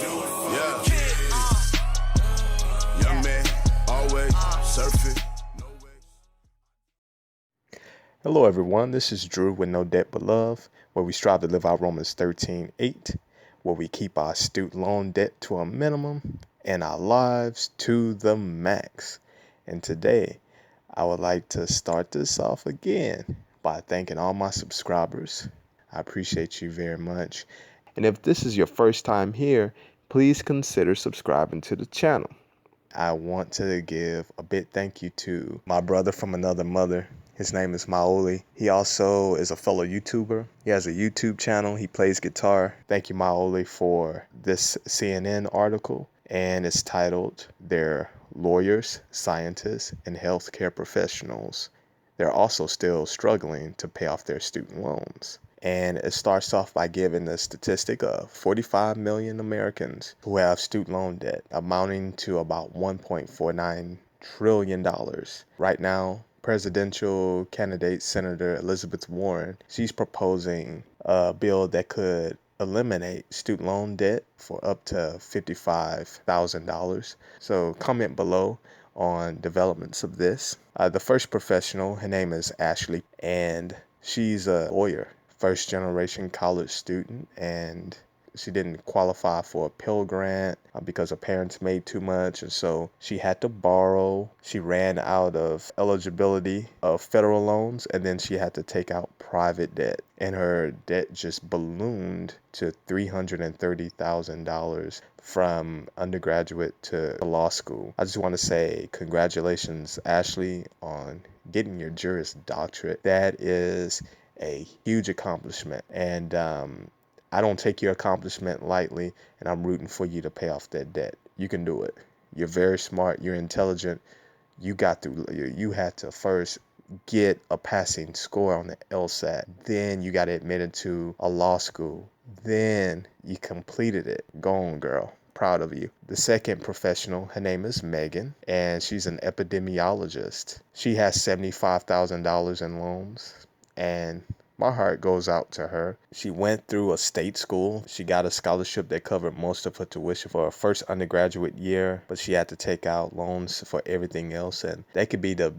Yeah. Young man, always surfing. Hello everyone, this is Drew with No Debt But Love, where we strive to live out Romans 13:8, where we keep our student loan debt to a minimum and our lives to the max. And today, I would like to start this off again by thanking all my subscribers. I appreciate you very much. And if this is your first time here, please consider subscribing to the channel. I want to give a big thank you to my brother from another mother. His name is Maoly. He also is a fellow YouTuber. He has a YouTube channel. He plays guitar. Thank you, Maoly, for this CNN article. And it's titled, "They're Lawyers, Scientists, and Healthcare Professionals. They're also still struggling to pay off their student loans." And it starts off by giving the statistic of 45 million Americans who have student loan debt, amounting to about $1.49 trillion. Right now, presidential candidate Senator Elizabeth Warren, she's proposing a bill that could eliminate student loan debt for up to $55,000. So comment below on developments of this. The first professional, her name is Ashley, and she's a lawyer, first generation college student, and she didn't qualify for a Pell Grant because her parents made too much, and so she had to borrow. She ran out of eligibility of federal loans, and then she had to take out private debt, and her debt just ballooned to $330,000 from undergraduate to law school. I just want to say congratulations, Ashley, on getting your Juris Doctorate. That is a huge accomplishment, and I don't take your accomplishment lightly, and I'm rooting for you to pay off that debt. You can do it. You're very smart. You're intelligent. You had to first get a passing score on the LSAT. Then you got admitted to a law school. Then you completed it. Go on, girl. Proud of you. The second professional, her name is Megan, and she's an epidemiologist. She has $75,000 in loans, and my heart goes out to her. She went through a state school. She got a scholarship that covered most of her tuition for her first undergraduate year, but she had to take out loans for everything else. And that could be the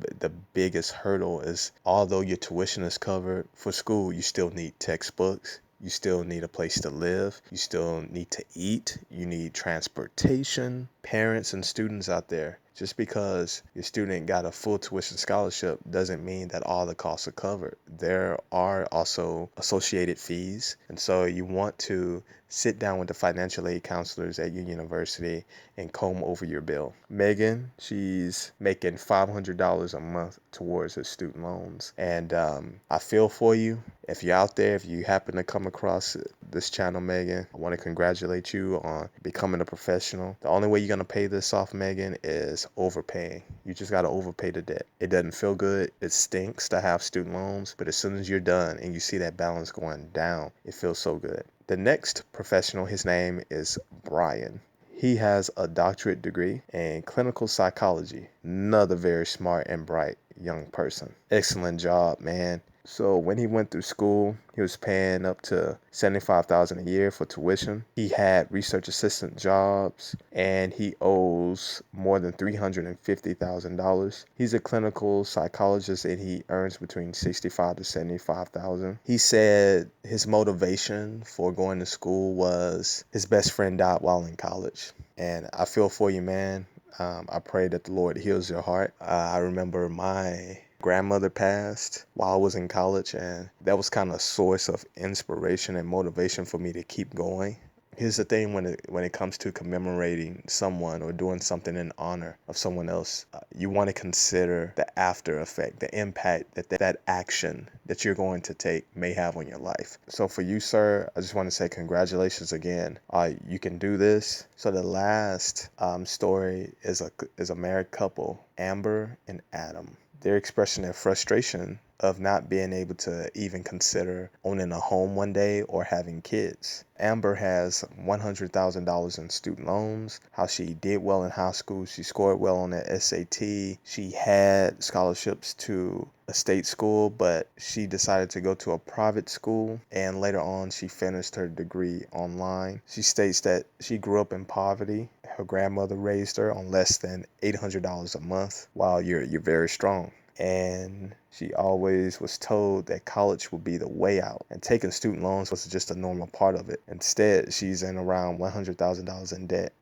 biggest hurdle is, although your tuition is covered for school, you still need textbooks. You still need a place to live. You still need to eat. You need transportation. Parents and students out there, just because your student got a full tuition scholarship doesn't mean that all the costs are covered. There are also associated fees. And so you want to sit down with the financial aid counselors at your university and comb over your bill. Megan, she's making $500 a month towards her student loans. And I feel for you. If you're out there, if you happen to come across this channel, Megan, I want to congratulate you on becoming a professional. The only way you're going to pay this off, Megan, is overpaying. You just got to overpay the debt. It doesn't feel good. It stinks to have student loans, but as soon as you're done and you see that balance going down, it feels so good. The next professional, his name is Brian. He has a doctorate degree in clinical psychology. Another very smart and bright young person. Excellent job, man. So when he went through school, he was paying up to $75,000 a year for tuition. He had research assistant jobs, and he owes more than $350,000. He's a clinical psychologist, and he earns between $65,000 to $75,000. He said his motivation for going to school was his best friend died while in college. And I feel for you, man. I pray that the Lord heals your heart. I remember my grandmother passed while I was in college, and that was kind of a source of inspiration and motivation for me to keep going. Here's the thing, when it comes to commemorating someone or doing something in honor of someone else, you want to consider the after effect, the impact that action that you're going to take may have on your life. So for you, sir, I just want to say congratulations again. You can do this. So the last story is a married couple, Amber and Adam. They're expressing their frustration of not being able to even consider owning a home one day or having kids. Amber has $100,000 in student loans, how she did well in high school. She scored well on the SAT. She had scholarships to a state school, but she decided to go to a private school, and later on she finished her degree online. She states that she grew up in poverty. Her grandmother raised her on less than $800 a month. Wow, you're very strong. And she always was told that college would be the way out, and taking student loans was just a normal part of it. Instead, she's in around $100,000 in debt.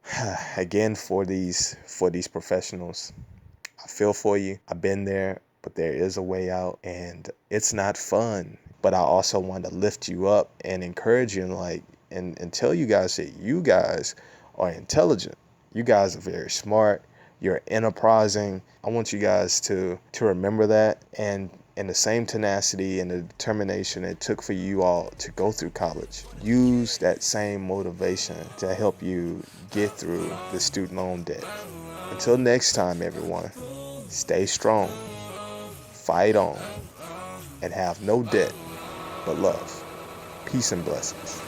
Again, for these professionals, I feel for you. I've been there, but there is a way out, and it's not fun. But I also want to lift you up and encourage you, and tell you guys that you guys are intelligent. You guys are very smart. You're enterprising. I want you guys to remember that, and the same tenacity and the determination it took for you all to go through college. Use that same motivation to help you get through the student loan debt. Until next time, everyone, stay strong, fight on, and have no debt but love. Peace and blessings.